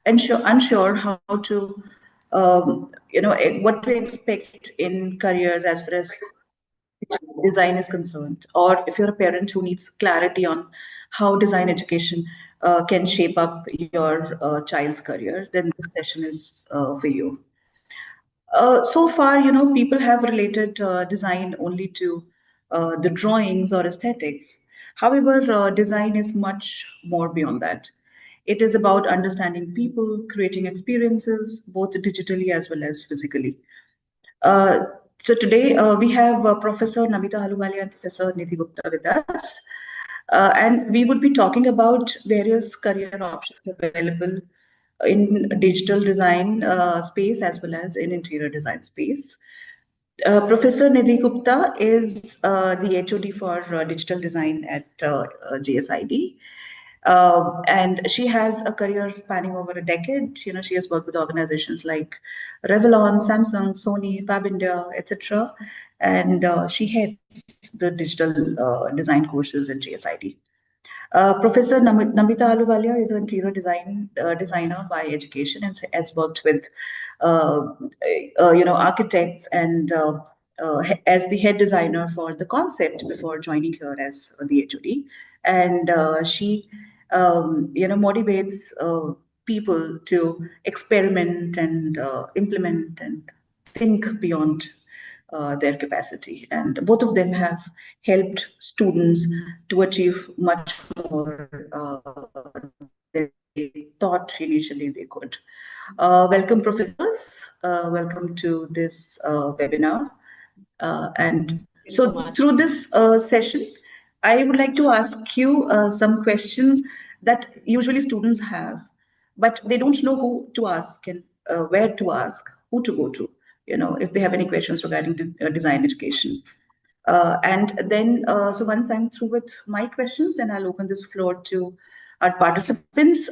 unsure how to, what to expect in careers as far as design is concerned, or if you're a parent who needs clarity on how design education can shape up your child's career, then this session is for you. So far, people have related design only to the drawings or aesthetics. However, design is much more beyond that. It is about understanding people, creating experiences, both digitally as well as physically. Uh, so today we have Professor Namita Ahluwalia and Professor Nidhi Gupta with us. And we would be talking about various career options available in digital design space as well as in interior design space. Professor Nidhi Gupta is the HOD for digital design at GSID. And she has a career spanning over a decade. She has worked with organizations like Revlon, Samsung, Sony, Fab India, etc. And she heads the digital design courses at GSID. Professor Namita Ahluwalia is an interior designer by education and has worked with, uh, architects and as the head designer for the concept before joining here as the HOD. And she, motivates people to experiment and implement and think beyond their capacity. And both of them have helped students to achieve much more than they thought initially they could. Welcome, professors. Welcome to this webinar. And so, through this session, I would like to ask you some questions that usually students have, but they don't know who to ask and where to ask, who to go to, if they have any questions regarding design education. And then, so once I'm through with my questions, then I'll open this floor to our participants.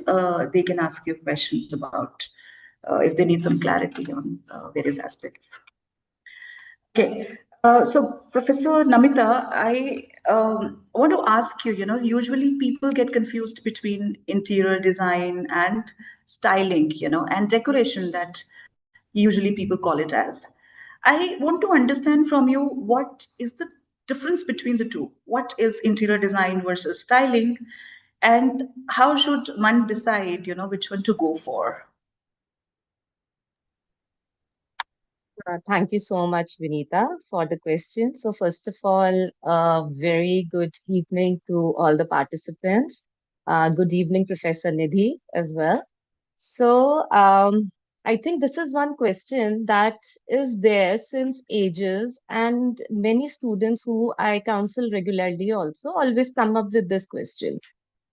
They can ask you questions about if they need some clarity on various aspects. Okay. So, Professor Namita, I want to ask you, usually people get confused between interior design and styling, and decoration that usually people call it as. I want to understand from you what is the difference between the two? What is interior design versus styling? And how should one decide, which one to go for? Thank you so much, Vinita, for the question. So, first of all, very good evening to all the participants. Good evening, Professor Nidhi, as well. So, I think this is one question that is there since ages, and many students who I counsel regularly also always come up with this question.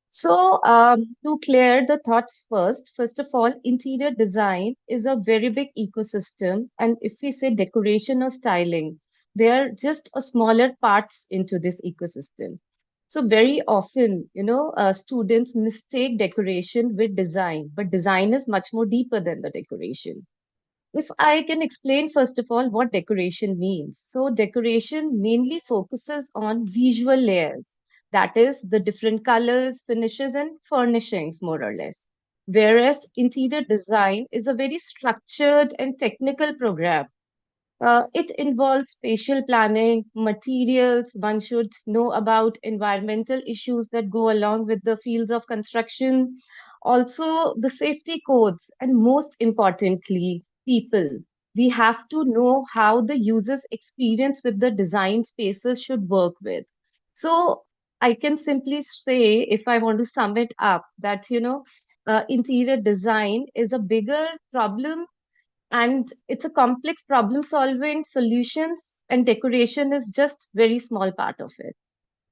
So, to clear the thoughts first of all, interior design is a very big ecosystem. And if we say decoration or styling, they are just a smaller parts into this ecosystem. So, very often, students mistake decoration with design, but design is much more deeper than the decoration. If I can explain, first of all, what decoration means. So, decoration mainly focuses on visual layers, that is, the different colors, finishes, and furnishings, more or less. Whereas interior design is a very structured and technical program. It involves spatial planning, materials, one should know about environmental issues that go along with the fields of construction, also the safety codes, and most importantly, people. We have to know how the user's experience with the design spaces should work with. So I can simply say, if I want to sum it up, that, interior design is a bigger problem and it's a complex problem solving solutions and decoration is just very small part of it.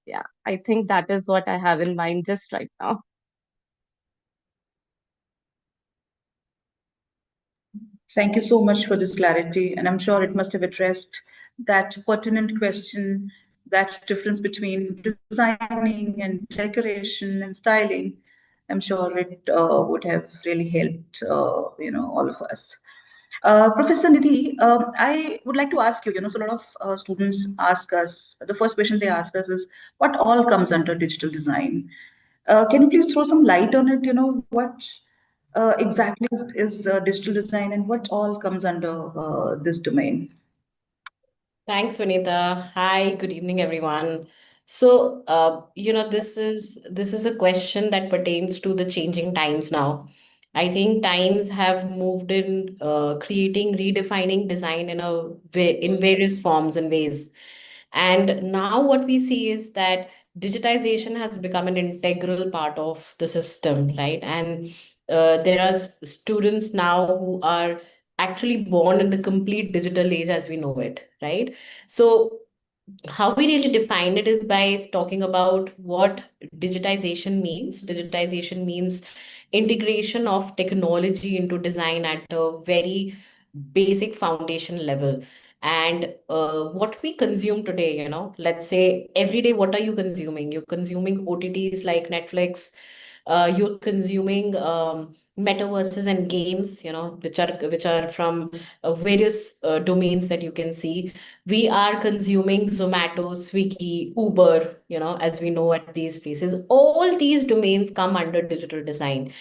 Yeah, I think that is what I have in mind just right now. Thank you so much for this clarity, and I'm sure it must have addressed that pertinent question, that difference between designing and decoration and styling. I'm sure it would have really helped, all of us. Professor Nidhi, I would like to ask you, so a lot of students ask us, the first question they ask us is, what all comes under digital design? Can you please throw some light on it? What exactly is digital design, and what all comes under this domain? Thanks, Vanita. Hi, good evening, everyone. So, this is a question that pertains to the changing times now. I think times have moved in, creating, redefining design in various forms and ways. And now what we see is that digitization has become an integral part of the system, right? And there are students now who are actually born in the complete digital age as we know it, right? So how we really define it is by talking about what digitization means. Digitization means integration of technology into design at a very basic foundation level. And what we consume today, let's say every day, what are you consuming? You're consuming OTTs like Netflix, you're consuming metaverses and games, which are from various domains that you can see. We are consuming Zomato, Swiggy, Uber, as we know at these places. All these domains come under digital design.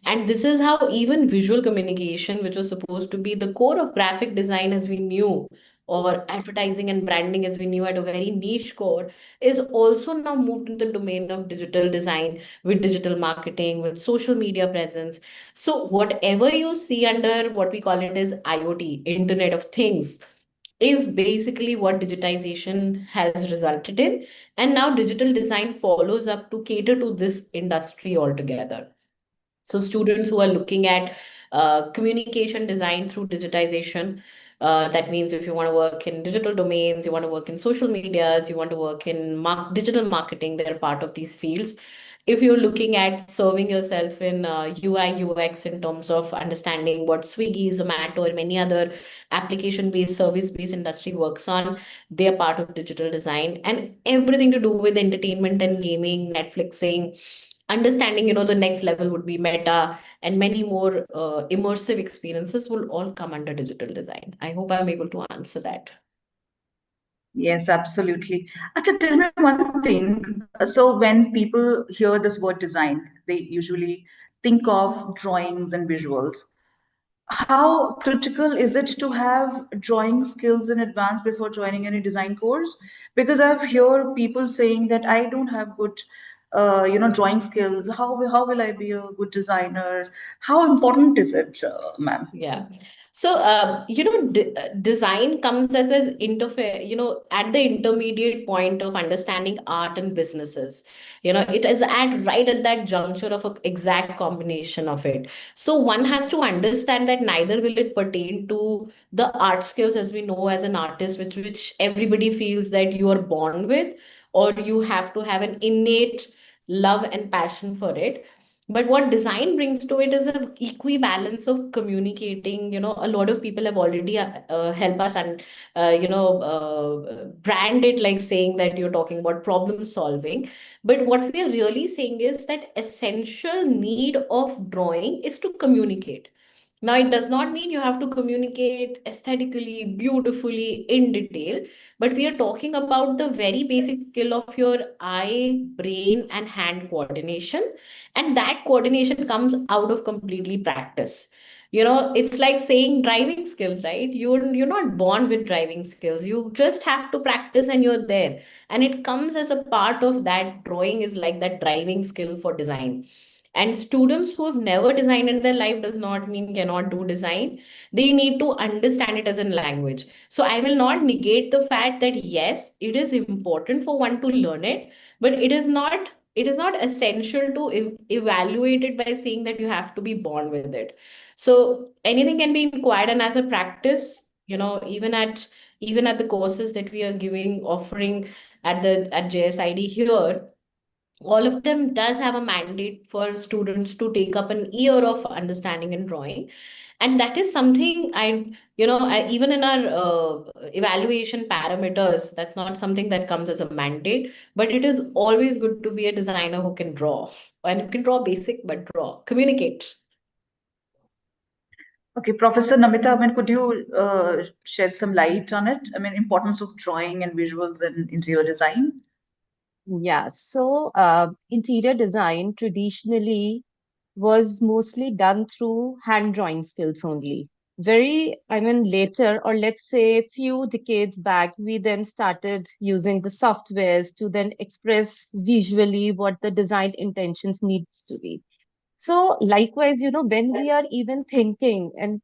And this is how even visual communication, which was supposed to be the core of graphic design as we knew, or advertising and branding as we knew at a very niche core, is also now moved into the domain of digital design with digital marketing, with social media presence. So, whatever you see under what we call it as IoT, Internet of Things, is basically what digitization has resulted in. And now digital design follows up to cater to this industry altogether. So students who are looking at communication design through digitization, that means if you want to work in digital domains, you want to work in social medias, you want to work in digital marketing, they're part of these fields. If you're looking at serving yourself in UI, UX in terms of understanding what Swiggy, Zomato, or many other application-based, service-based industry works on, they are part of digital design. And everything to do with entertainment and gaming, Netflixing, understanding, the next level would be meta, and many more immersive experiences will all come under digital design. I hope I'm able to answer that. Yes, absolutely. Acha, tell me one thing. So when people hear this word design, they usually think of drawings and visuals. How critical is it to have drawing skills in advance before joining any design course? Because I've heard people saying that I don't have good, drawing skills. How will I be a good designer? How important is it, ma'am? Yeah. So, design comes as an interface, at the intermediate point of understanding art and businesses. It is at right at that juncture of an exact combination of it. So one has to understand that neither will it pertain to the art skills as we know as an artist, which everybody feels that you are born with, or you have to have an innate love and passion for it. But what design brings to it is a equibalence of communicating. A lot of people have already help us and brand it like saying that you're talking about problem solving. But what we are really saying is that essential need of drawing is to communicate. Now, it does not mean you have to communicate aesthetically, beautifully, in detail, but we are talking about the very basic skill of your eye, brain, and hand coordination. And that coordination comes out of completely practice. It's like saying driving skills, right? You're not born with driving skills. You just have to practice and you're there. And it comes as a part of that. Drawing is like that driving skill for design. And students who have never designed in their life does not mean cannot do design. They need to understand it as a language. So I will not negate the fact that yes, it is important for one to learn it, but it is not essential to evaluate it by saying that you have to be born with it. So anything can be acquired, and as a practice, even at the courses that we are giving, offering at JSID here, all of them does have a mandate for students to take up an year of understanding and drawing. And that is something even in our evaluation parameters, that's not something that comes as a mandate, but it is always good to be a designer who can draw, and who can draw basic, but draw, communicate. Okay, Professor Namita, I mean, could you shed some light on it? I mean, importance of drawing and visuals in interior design? Yeah, so interior design traditionally was mostly done through hand drawing skills only. Very, I mean, later, or let's say a few decades back, we then started using the softwares to then express visually what the design intentions needs to be. So likewise, when we are even thinking and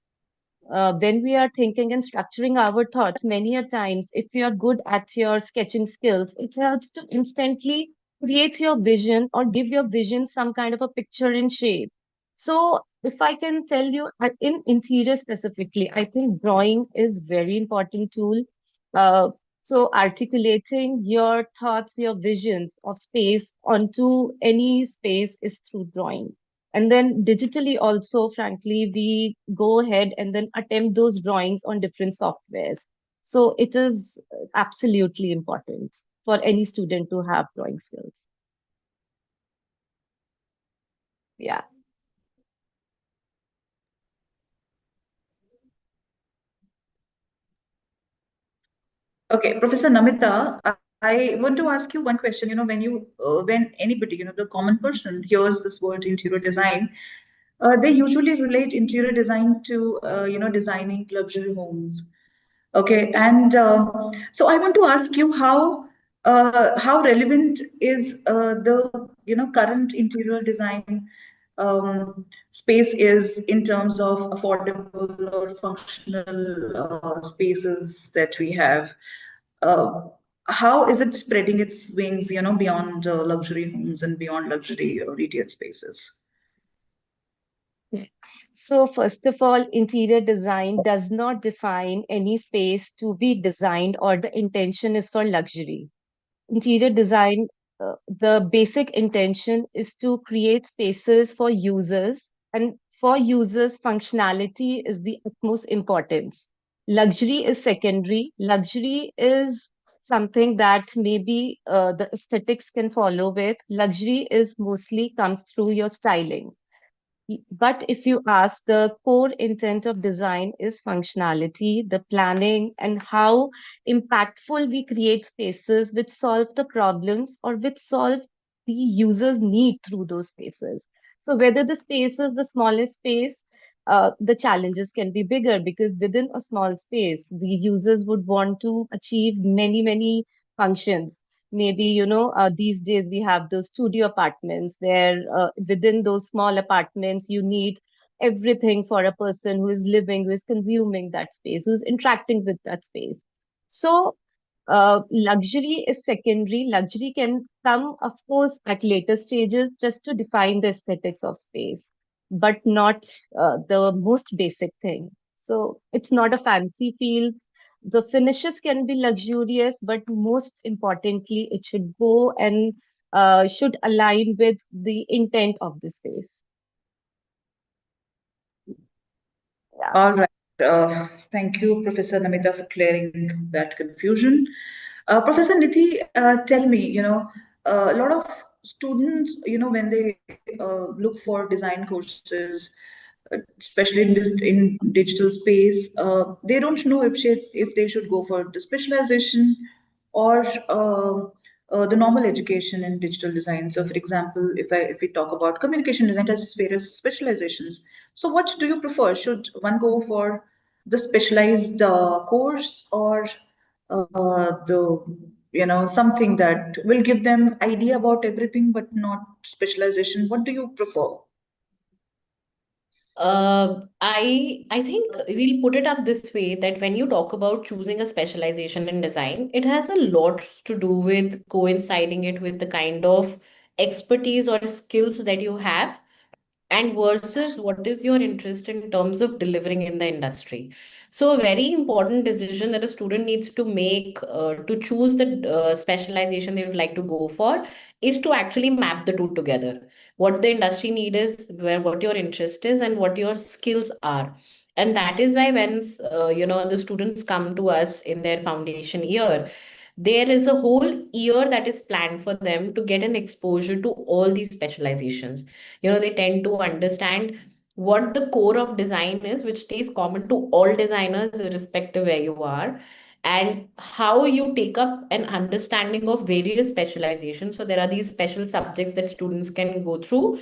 when we are thinking and structuring our thoughts, many a times, if you are good at your sketching skills, it helps to instantly create your vision or give your vision some kind of a picture in shape. So, if I can tell you in interior specifically, I think drawing is very important tool. Uh, so, articulating your thoughts, your visions of space onto any space is through drawing. And then digitally also, frankly, we go ahead and then attempt those drawings on different softwares. So it is absolutely important for any student to have drawing skills. Yeah. Okay, Professor Namita, I want to ask you one question. When anybody, the common person hears this word interior design, they usually relate interior design to, designing luxury homes. Okay, and so I want to ask you how relevant is the current interior design space is in terms of affordable or functional spaces that we have. Uh, how is it spreading its wings, beyond luxury homes and beyond luxury retail spaces? Yeah. So first of all, interior design does not define any space to be designed or the intention is for luxury. Interior design, the basic intention is to create spaces for users, and for users, functionality is the utmost importance. Luxury is secondary. Luxury is something that maybe the aesthetics can follow with. Luxury is mostly comes through your styling. But if you ask, the core intent of design is functionality, the planning, and how impactful we create spaces which solve the problems or which solve the user's need through those spaces. So, whether the space is the smallest space, the challenges can be bigger because within a small space, the users would want to achieve many, many functions. Maybe these days we have those studio apartments where within those small apartments you need everything for a person who is living, who is consuming that space, who's interacting with that space. So luxury is secondary. Luxury can come, of course, at later stages just to define the aesthetics of space, but not the most basic thing. So it's not a fancy field. The finishes can be luxurious, but most importantly, it should go and should align with the intent of the space. Yeah. All right. Thank you, Professor Namita, for clearing that confusion. Professor Nithi, tell me, a lot of students, when they look for design courses, especially in digital space, they don't know if they should go for the specialization or the normal education in digital design. So, for example, if we talk about communication design, it has various specializations. So, what do you prefer? Should one go for the specialized course or the something that will give them idea about everything but not specialization? What do you prefer? I think we'll put it up this way that when you talk about choosing a specialization in design, it has a lot to do with coinciding it with the kind of expertise or skills that you have and versus what is your interest in terms of delivering in the industry. So a very important decision that a student needs to make to choose the specialization they would like to go for is to actually map the two together. What the industry need is, where what your interest is, and what your skills are. And that is why when the students come to us in their foundation year, there is a whole year that is planned for them to get an exposure to all these specializations. They tend to understand what the core of design is, which stays common to all designers irrespective where you are, and how you take up an understanding of various specializations. So there are these special subjects that students can go through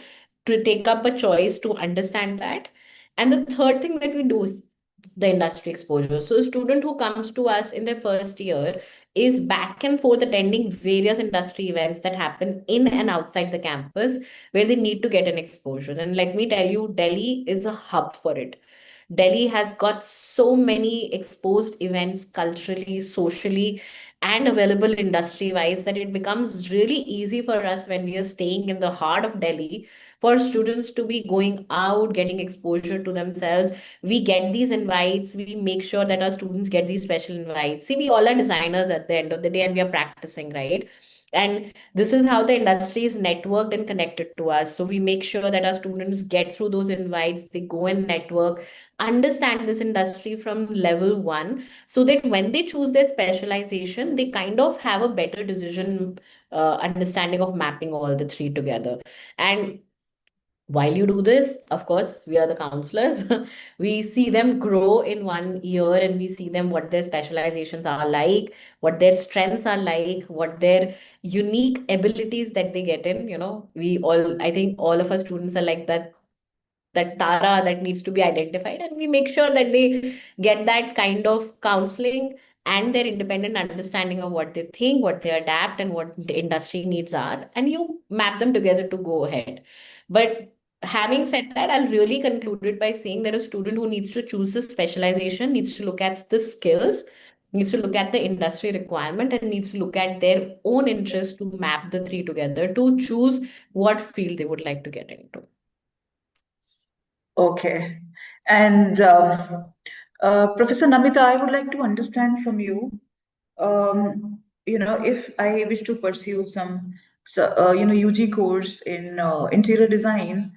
to take up a choice to understand that. And the third thing that we do is the industry exposure. So a student who comes to us in their first year is back and forth attending various industry events that happen in and outside the campus where they need to get an exposure. And let me tell you, Delhi is a hub for it. Delhi has got so many exposed events culturally, socially, and available industry wise that it becomes really easy for us when we are staying in the heart of Delhi for students to be going out, getting exposure to themselves. We get these invites, we make sure that our students get these special invites. See, we all are designers at the end of the day and we are practicing, right? And this is how the industry is networked and connected to us. So we make sure that our students get through those invites, they go and network, understand this industry from level one, so that when they choose their specialization, they kind of have a better decision understanding of mapping all the three together. And while you do this, of course, we are the counselors. We see them grow in 1 year and we see them what their specializations are like, what their strengths are like, what their unique abilities that they get in. We all, I think all of our students are like that Tara that needs to be identified, and we make sure that they get that kind of counseling and their independent understanding of what they think, what they adapt, and what the industry needs are, and you map them together to go ahead. But having said that, I'll really conclude it by saying that a student who needs to choose the specialization needs to look at the skills, needs to look at the industry requirement, and needs to look at their own interest to map the three together to choose what field they would like to get into. Okay. And Professor Namita, I would like to understand from you, if I wish to pursue some, UG course in interior design,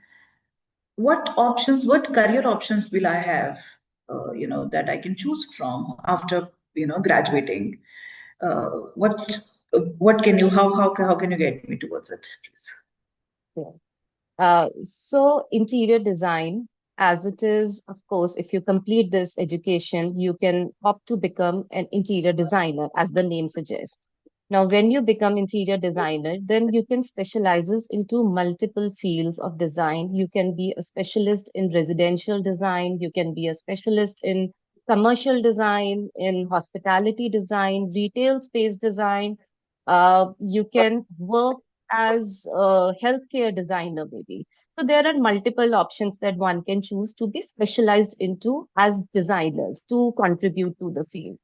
what career options will I have, that I can choose from after, graduating? Uh, what, what can you, how can you get me towards it, please? Yeah. So interior design, as it is, of course, if you complete this education, you can opt to become an interior designer, as the name suggests. Now, when you become interior designer, then you can specializes into multiple fields of design. You can be a specialist in residential design. You can be a specialist in commercial design, in hospitality design, retail space design. You can work as a healthcare designer, maybe. So there are multiple options that one can choose to be specialized into as designers to contribute to the field.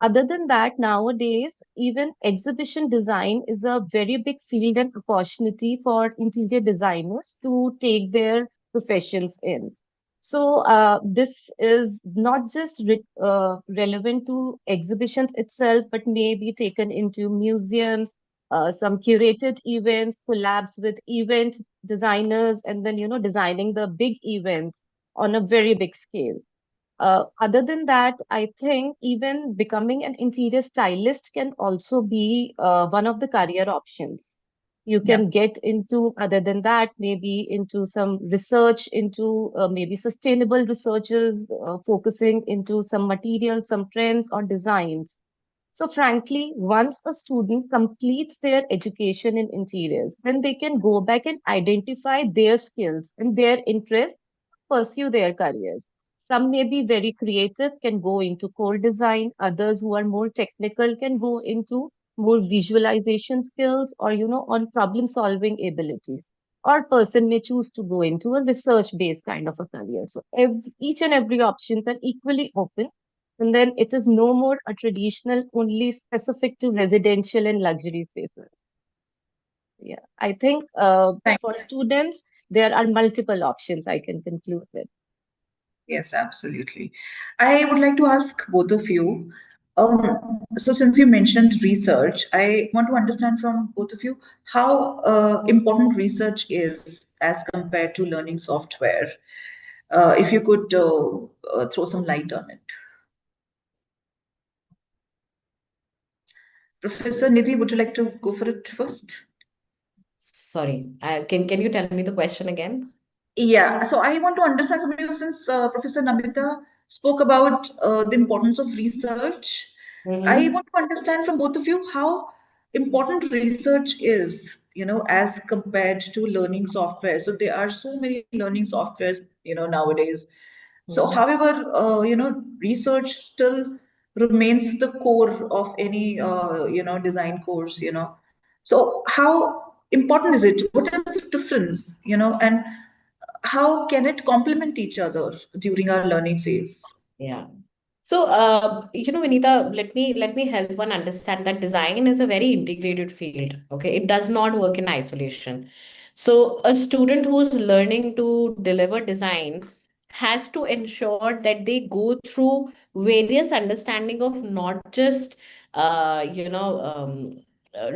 Other than that, nowadays, even exhibition design is a very big field and opportunity for interior designers to take their professions in. So, this is not just relevant to exhibitions itself, but may be taken into museums, some curated events, collabs with event designers, and then, designing the big events on a very big scale. Other than that, I think even becoming an interior stylist can also be one of the career options. You Yeah. can get into, other than that, maybe into some research, into maybe sustainable researches, focusing into some materials, some trends or designs. So, frankly, once a student completes their education in interiors, then they can go back and identify their skills and their interests, pursue their careers. Some may be very creative, can go into core design. Others who are more technical can go into more visualization skills or, on problem solving abilities. Or person may choose to go into a research based kind of a career. So each and every options are equally open. And then it is no more a traditional only specific to residential and luxury spaces. Yeah, I think Thank for students, there are multiple options I can conclude with. Yes, absolutely. I would like to ask both of you. So, since you mentioned research, I want to understand from both of you how important research is as compared to learning software. If you could throw some light on it. Professor Nidhi, would you like to go for it first? Sorry, can you tell me the question again? Yeah, so I want to understand from you since Professor Namita spoke about the importance of research. I Mm-hmm. want to understand from both of you how important research is, as compared to learning software. So there are so many learning softwares, nowadays. So, Mhm. however, research still remains the core of any, design course. So, how important is it? What is the difference? And how can it complement each other during our learning phase? Yeah. So, Vinita, let me help one understand that design is a very integrated field. Okay, it does not work in isolation. So, a student who is learning to deliver design has to ensure that they go through various understanding of not just,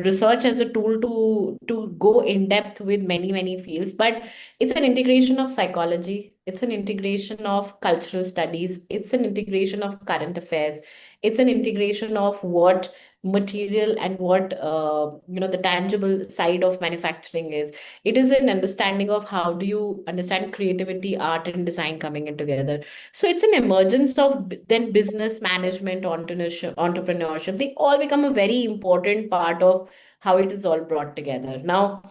research as a tool to go in depth with many fields, but it's an integration of psychology, it's an integration of cultural studies, it's an integration of current affairs, it's an integration of what material and what the tangible side of manufacturing is. It is an understanding of how do you understand creativity, art, and design coming in together. So it's an emergence of then business management, entrepreneurship. They all become a very important part of how it is all brought together. Now,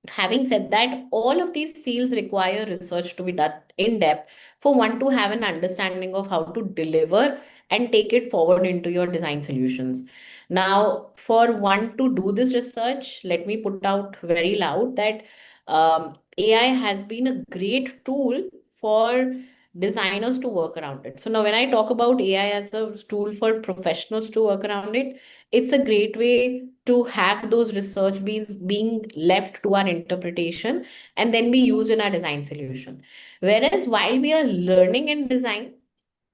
having said that, all of these fields require research to be done in depth for one to have an understanding of how to deliver and take it forward into your design solutions. Now, for one to do this research, let me put out very loud that AI has been a great tool for designers to work around it. So now when I talk about AI as a tool for professionals to work around it, it's a great way to have those research being left to our interpretation and then be used in our design solution. Whereas while we are learning in design,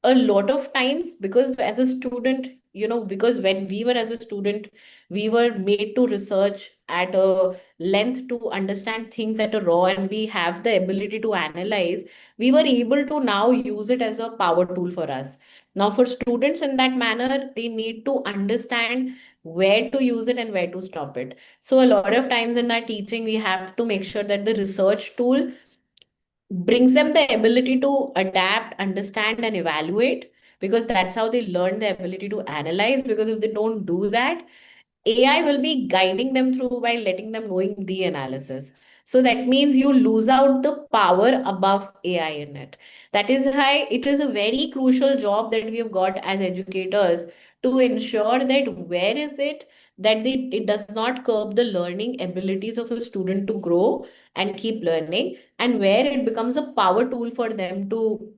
a lot of times, because as a student, because when we were as a student, we were made to research at a length to understand things at a raw, and we have the ability to analyze, we were able to now use it as a power tool for us. Now for students in that manner, they need to understand where to use it and where to stop it. So a lot of times in our teaching, we have to make sure that the research tool brings them the ability to adapt, understand, and evaluate, because that's how they learn the ability to analyze. Because if they don't do that, AI will be guiding them through by letting them knowing the analysis. So that means you lose out the power above AI in it. That is why it is a very crucial job that we have got as educators to ensure that where is it that it does not curb the learning abilities of a student to grow and keep learning, and where it becomes a power tool for them to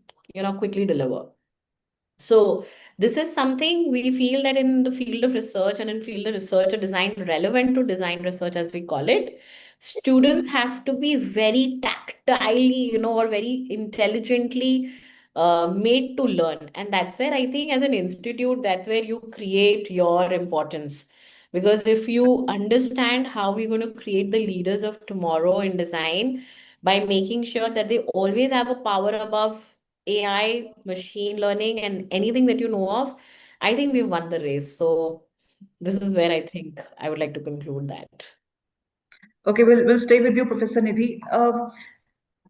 quickly deliver. So this is something we feel that in the field of research and in field of research or design relevant to design research as we call it, students have to be very tactilely, or very intelligently made to learn. And that's where I think as an institute, that's where you create your importance. Because if you understand how we're going to create the leaders of tomorrow in design by making sure that they always have a power above AI, machine learning, and anything that you know of, I think we've won the race. So this is where I think I would like to conclude that. Okay, we'll stay with you, Professor Nidhi.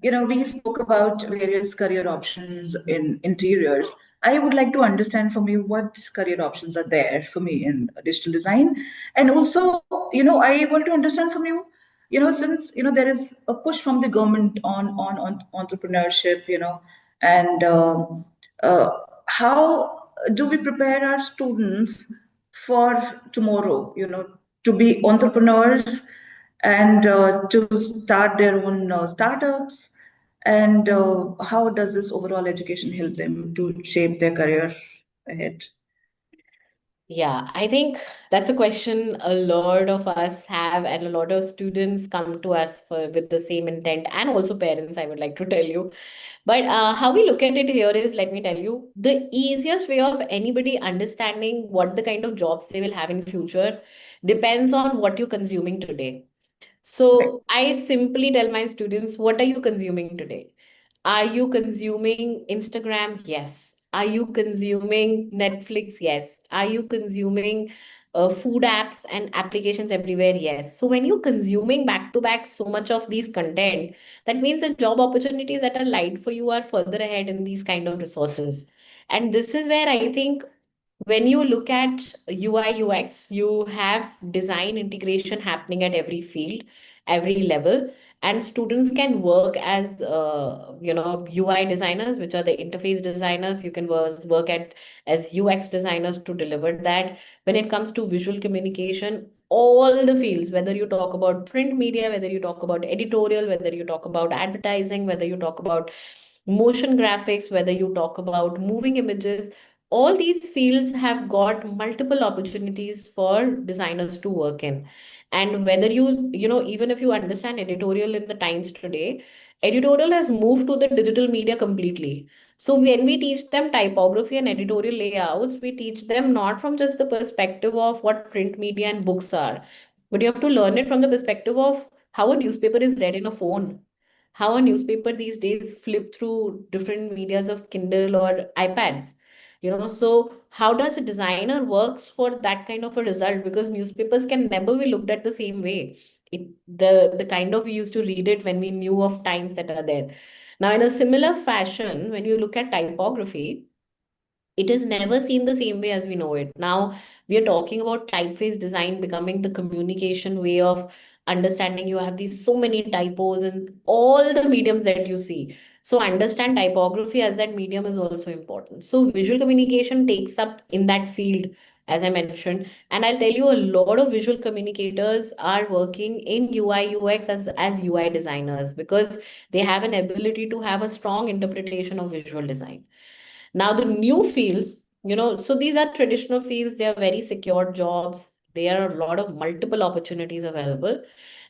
We spoke about various career options in interiors. I would like to understand from you what career options are there for me in digital design. And also, I want to understand from you, since, there is a push from the government on entrepreneurship, and uh, how do we prepare our students for tomorrow, to be entrepreneurs and to start their own startups? And how does this overall education help them to shape their career ahead? Yeah, I think that's a question a lot of us have, and a lot of students come to us for with the same intent, and also parents, I would like to tell you. But how we look at it here is, let me tell you, the easiest way of anybody understanding what the kind of jobs they will have in future depends on what you're consuming today. Right. So I simply tell my students, what are you consuming today? Are you consuming Instagram? Yes. Are you consuming Netflix? Yes. Are you consuming food apps and applications everywhere? Yes. So when you're consuming back to back so much of these content, that means the job opportunities that are light for you are further ahead in these kind of resources. And this is where I think when you look at UI UX, you have design integration happening at every field, every level, and students can work as UI designers, which are the interface designers. You can work at as UX designers to deliver that. When it comes to visual communication, all the fields, whether you talk about print media, whether you talk about editorial, whether you talk about advertising, whether you talk about motion graphics, whether you talk about moving images, all these fields have got multiple opportunities for designers to work in. And whether even if you understand editorial in the times today, editorial has moved to the digital media completely. So when we teach them typography and editorial layouts, we teach them not from just the perspective of what print media and books are, but you have to learn it from the perspective of how a newspaper is read in a phone, how a newspaper these days flip through different medias of Kindle or iPads. So how does a designer works for that kind of a result? Because newspapers can never be looked at the same way. The kind of we used to read it when we knew of times that are there. Now, in a similar fashion, when you look at typography, it is never seen the same way as we know it. Now, we are talking about typeface design becoming the communication way of understanding. You have these so many typos in all the mediums that you see. So, understand typography as that medium is also important. So, visual communication takes up in that field, as I mentioned. And I'll tell you, a lot of visual communicators are working in UI UX as UI designers because they have an ability to have a strong interpretation of visual design. Now, the new fields, so these are traditional fields, they are very secure jobs. There are a lot of multiple opportunities available.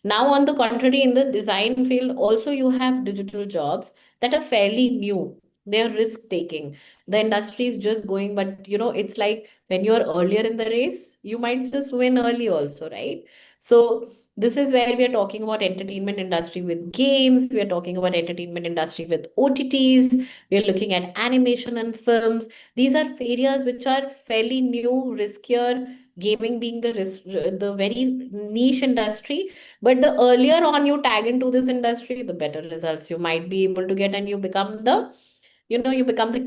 Now, on the contrary, in the design field, also you have digital jobs that are fairly new. They are risk taking. The industry is just going, but it's like when you're earlier in the race, you might just win early also, right? So this is where we are talking about entertainment industry with games. We are talking about entertainment industry with OTTs. We are looking at animation and films. These are areas which are fairly new, riskier. Gaming being the very niche industry, but the earlier on you tag into this industry, the better results you might be able to get, and you become the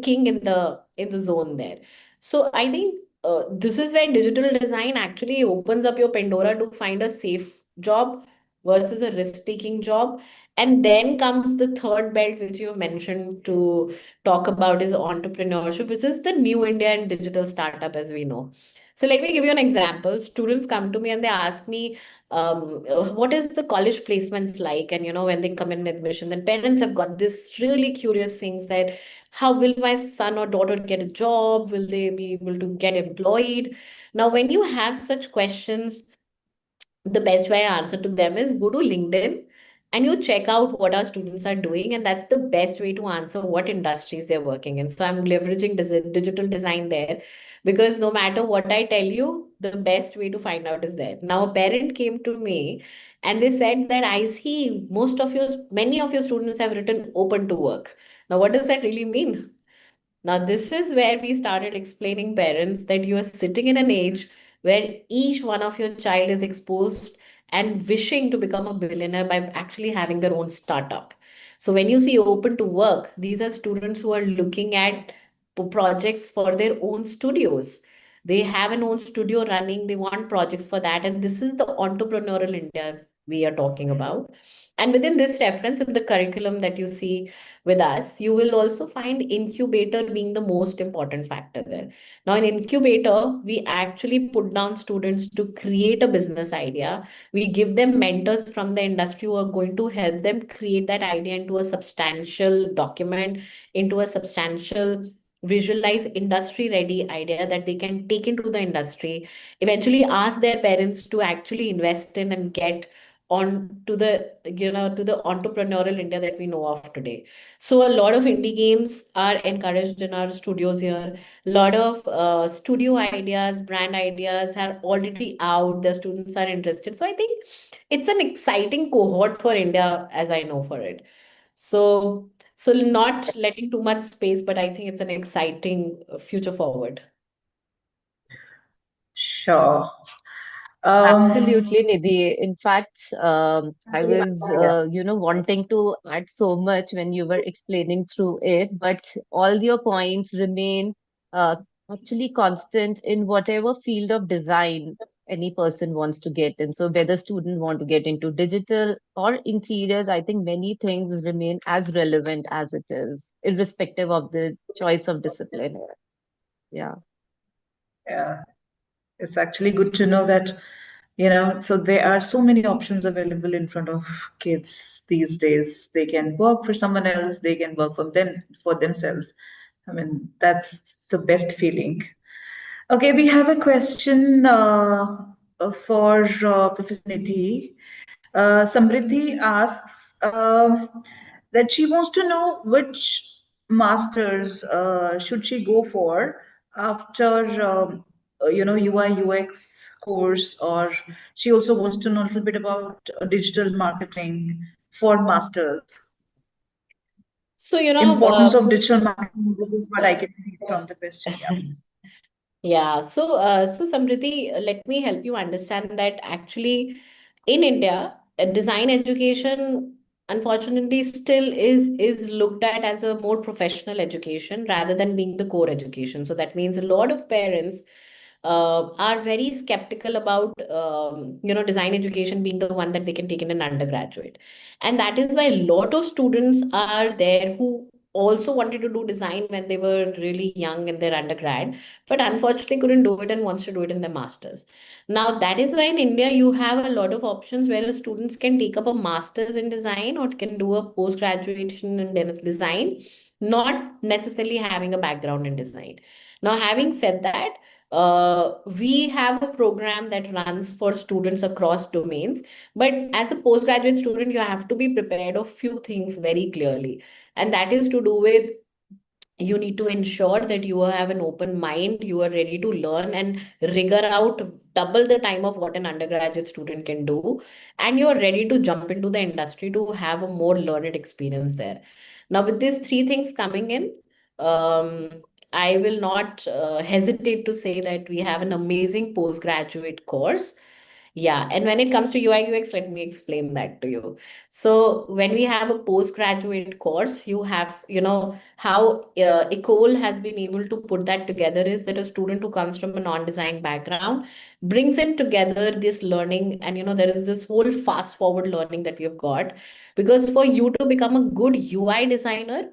king in the zone there. So I think this is where digital design actually opens up your Pandora to find a safe job versus a risk taking job. And then comes the third belt, which you mentioned to talk about, is entrepreneurship, which is the new India and digital startup as we know. So let me give you an example. Students come to me and they ask me, what is the college placements like? And when they come in admission, then parents have got this really curious things that how will my son or daughter get a job? Will they be able to get employed? Now, when you have such questions, the best way I answer to them is go to LinkedIn and you check out what our students are doing. And that's the best way to answer what industries they're working in. So I'm leveraging digital design there because no matter what I tell you, the best way to find out is there. Now, a parent came to me and they said that I see many of your students have written open to work. Now, what does that really mean? Now, this is where we started explaining parents that you are sitting in an age where each one of your child is exposed and wishing to become a billionaire by actually having their own startup. So, when you see open to work, these are students who are looking at projects for their own studios. They have an own studio running, they want projects for that. And this is the entrepreneurial India we are talking about. And within this reference, in the curriculum that you see with us, you will also find incubator being the most important factor there. Now, in incubator, we actually put down students to create a business idea. We give them mentors from the industry who are going to help them create that idea into a substantial document, into a substantial visualize industry ready idea that they can take into the industry, eventually ask their parents to actually invest in and get on to the entrepreneurial India that we know of today. So a lot of indie games are encouraged in our studios here. A lot of studio ideas, brand ideas are already out. The students are interested. So I think it's an exciting cohort for India, as I know for it. So not letting too much space, but I think it's an exciting future forward. Sure. Um, Absolutely, Nidhi. In fact, I was, yeah. wanting to add so much when you were explaining through it, but all your points remain uh, actually constant in whatever field of design any person wants to get in. So whether student want to get into digital or interiors, I think many things remain as relevant as it is, irrespective of the choice of discipline. Yeah. Yeah. It's actually good to know that, so there are so many options available in front of kids these days. They can work for someone else, they can work for themselves. I mean, that's the best feeling. Okay, we have a question for Professor Nidhi. Samriddhi asks that she wants to know which masters should she go for after UI UX course, or she also wants to know a little bit about digital marketing for masters. So, Importance of digital marketing. This is what I can see from the question. Yeah. yeah. So Samriti, let me help you understand that actually in India, design education unfortunately still is looked at as a more professional education rather than being the core education. So that means a lot of parents are very skeptical about design education being the one that they can take in an undergraduate, and that is why a lot of students are there who also wanted to do design when they were really young in their undergrad, but unfortunately couldn't do it and wants to do it in their masters. Now that is why in India you have a lot of options where students can take up a master's in design or can do a post graduation in design, not necessarily having a background in design. Now, having said that, we have a program that runs for students across domains. But as a postgraduate student, you have to be prepared of few things very clearly. And that is to do with you need to ensure that you have an open mind, you are ready to learn and rigor out double the time of what an undergraduate student can do, and you are ready to jump into the industry to have a more learned experience there. Now, with these three things coming in, um, I will not hesitate to say that we have an amazing postgraduate course. Yeah, and when it comes to UI UX, let me explain that to you. So when we have a postgraduate course, you have, how Ecole has been able to put that together is that a student who comes from a non-design background brings in together this learning, and there is this whole fast forward learning that you've got. Because for you to become a good UI designer,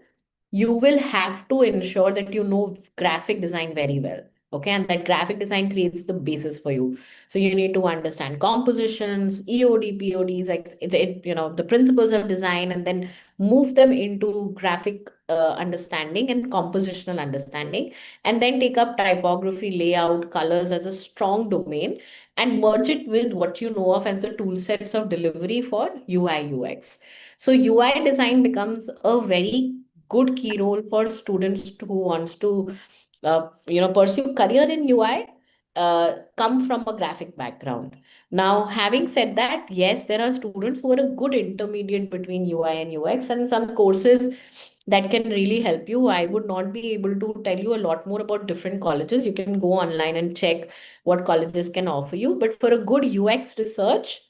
you will have to ensure that you know graphic design very well. Okay, and that graphic design creates the basis for you. So you need to understand compositions, EOD, PODs, like the principles of design, and then move them into graphic understanding and compositional understanding, and then take up typography, layout, colors as a strong domain, and merge it with what you know of as the tool sets of delivery for UI UX. So UI design becomes a very good key role for students who wants to pursue career in UI, come from a graphic background. Now, having said that, yes, there are students who are a good intermediate between UI and UX, and some courses that can really help you. I would not be able to tell you a lot more about different colleges. You can go online and check what colleges can offer you. But for a good UX research,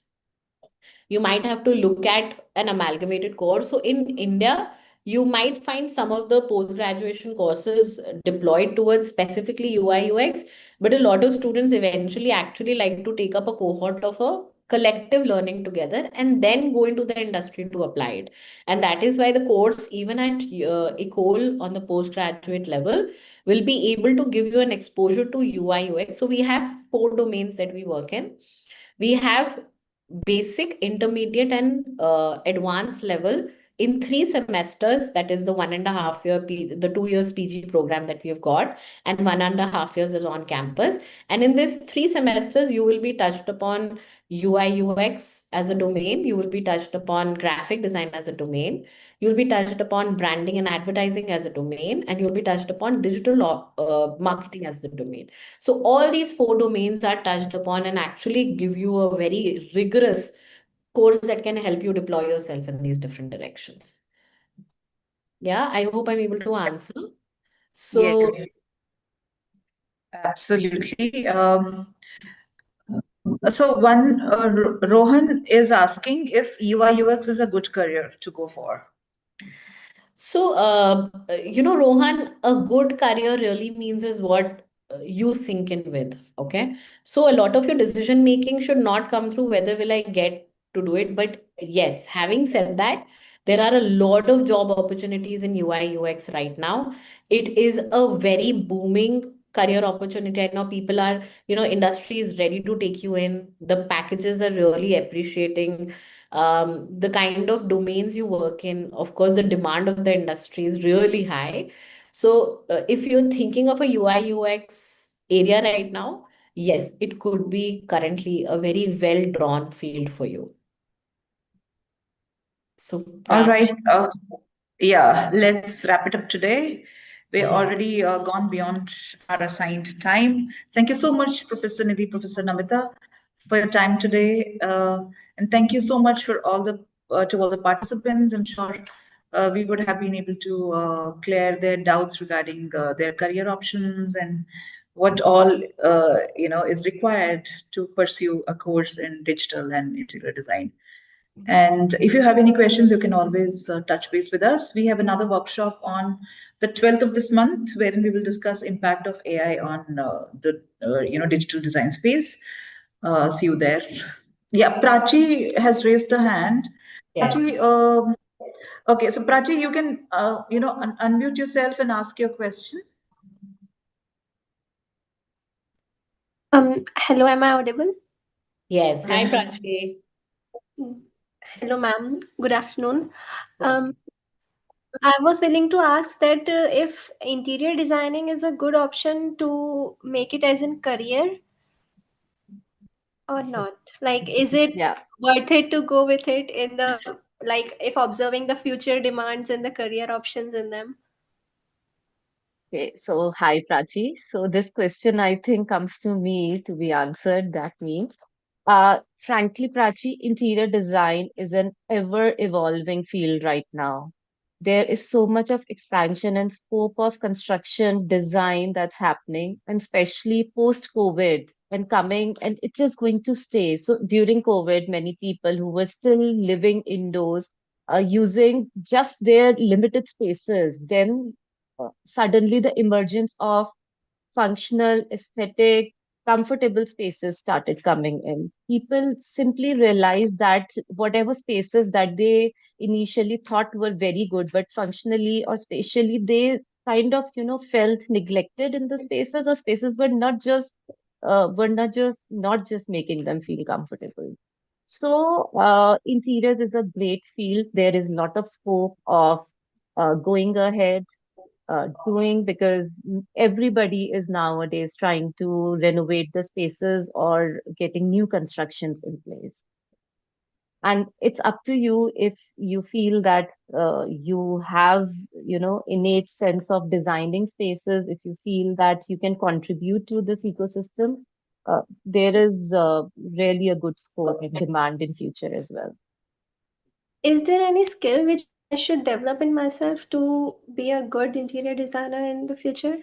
you might have to look at an amalgamated course. So in India, you might find some of the post graduation courses deployed towards specifically UI UX, but a lot of students eventually actually like to take up a cohort of a collective learning together and then go into the industry to apply it. And that is why the course, even at Ecole on the postgraduate level, will be able to give you an exposure to UI UX. So we have four domains that we work in. We have basic, intermediate, and advanced level in 3 semesters. That is the 1.5 year, the 2 years PG program that we have got, and 1.5 years is on campus. And in this 3 semesters, you will be touched upon UI UX as a domain. You will be touched upon graphic design as a domain. You'll be touched upon branding and advertising as a domain, and you'll be touched upon digital marketing as a domain. So all these four domains are touched upon and actually give you a very rigorous course that can help you deploy yourself in these different directions. Yeah, I hope I'm able to answer. So, Yes, absolutely. So one Rohan is asking if UI UX is a good career to go for. Rohan, a good career really means is what you sink in with. Okay. So a lot of your decision making should not come through whether will I get to do it. But yes, having said that, there are a lot of job opportunities in UI UX right now. It is a very booming career opportunity. I know people are, industry is ready to take you in. The packages are really appreciating the kind of domains you work in. Of course, the demand of the industry is really high. So, if you're thinking of a UI UX area right now, yes, it could be currently a very well drawn field for you. So, All right. Prach, Yeah, let's wrap it up today. We're already gone beyond our assigned time. Thank you so much, Professor Nidhi, Professor Namita, for your time today, and thank you so much for all the to all the participants. I'm sure we would have been able to clear their doubts regarding their career options and what all is required to pursue a course in digital and interior design. And if you have any questions, you can always touch base with us. We have another workshop on the 12th of this month, wherein we will discuss impact of AI on the digital design space. See you there. Yeah, Prachi has raised a hand. Prachi, yes. okay, so Prachi, you can unmute yourself and ask your question. Hello, am I audible? Yes. Hi, Yeah. Prachi. Mm. Hello, ma'am. Good afternoon. Um, I was willing to ask that if interior designing is a good option to make it as a career or not. Like, is it Yeah. worth it to go with it in the, like, if observing the future demands and the career options in them? Okay, so hi Prachi. So this question I think comes to me to be answered. That means, frankly, Prachi, interior design is an ever evolving field right now. There is so much of expansion and scope of construction design that's happening, and especially post COVID and coming, and it's just going to stay. So during COVID, many people who were still living indoors, using just their limited spaces, then suddenly the emergence of functional, aesthetic, comfortable spaces started coming in. People simply realized that whatever spaces that they initially thought were very good, but functionally or spatially, they kind of, felt neglected in the spaces, or spaces were not just making them feel comfortable. So, interiors is a great field. There is a lot of scope of going ahead doing, because everybody is nowadays trying to renovate the spaces or getting new constructions in place. And it's up to you if you feel that you have, innate sense of designing spaces. If you feel that you can contribute to this ecosystem, there is really a good scope and demand in future as well. Is there any skill which I should develop in myself to be a good interior designer in the future?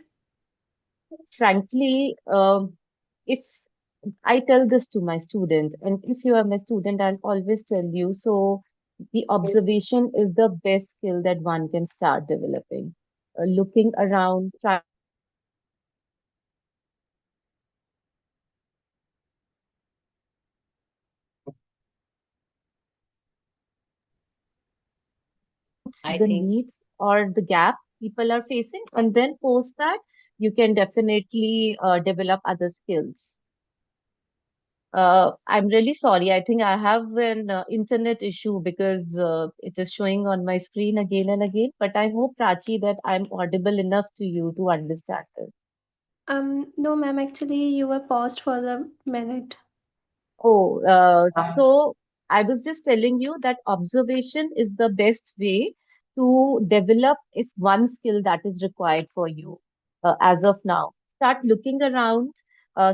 Frankly, if I tell this to my students, and if you are my student, I'll always tell you. So, the observation is the best skill that one can start developing. Looking around, trying I the think needs or the gap people are facing, and then post that, you can definitely develop other skills. I'm really sorry. I think I have an internet issue because it is showing on my screen again and again. But I hope, Prachi, that I'm audible enough to you to understand this. No, ma'am, actually, you were paused for the minute. Oh, so I was just telling you that observation is the best way to develop if one skill that is required for you as of now. Start looking around,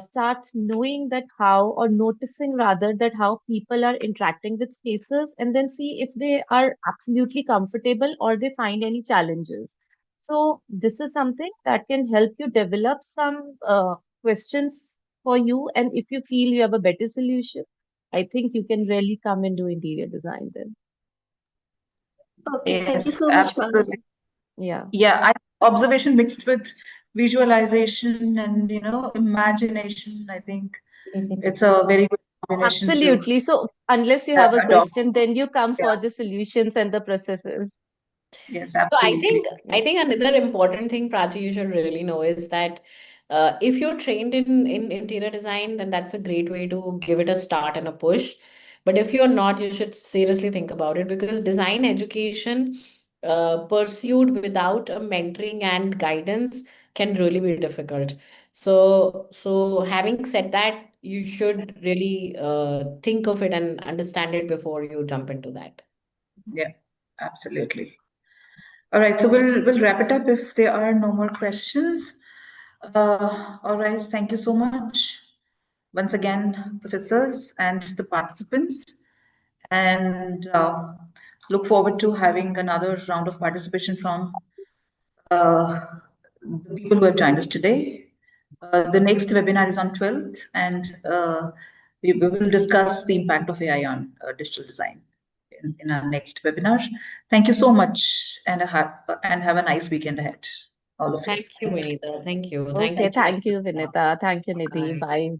start knowing that how, or noticing rather, that how people are interacting with spaces, and then see if they are absolutely comfortable or they find any challenges. So, this is something that can help you develop some questions for you. And if you feel you have a better solution, I think you can really come and do interior design then. Okay, thank you Yes, so much, ma'am. absolutely. Yeah. Yeah, I observation mixed with visualization and imagination, I think it's a very good combination to Absolutely. So unless you have a adopt. question, then you come Yeah. for the solutions and the processes. Yes, So I think absolutely. I Yes. think another important thing, Prachi, you should really know is that if you're trained in interior design, then that's a great way to give it a start and a push. But if you're not, you should seriously think about it because design education pursued without a mentoring and guidance can really be difficult. So having said that, you should really think of it and understand it before you jump into that. Yeah, absolutely. All right, so we'll wrap it up if there are no more questions. All right, thank you so much once again, professors and the participants, and look forward to having another round of participation from uh, the people who have joined us today. The next webinar is on 12th, and we will discuss the impact of AI on digital design in our next webinar. Thank you so much, and have a nice weekend ahead, all of you. Thank you, Vinita. Thank you. Thank Okay. you. Thank you, Vinita. Thank you, Nidhi. Bye. Bye.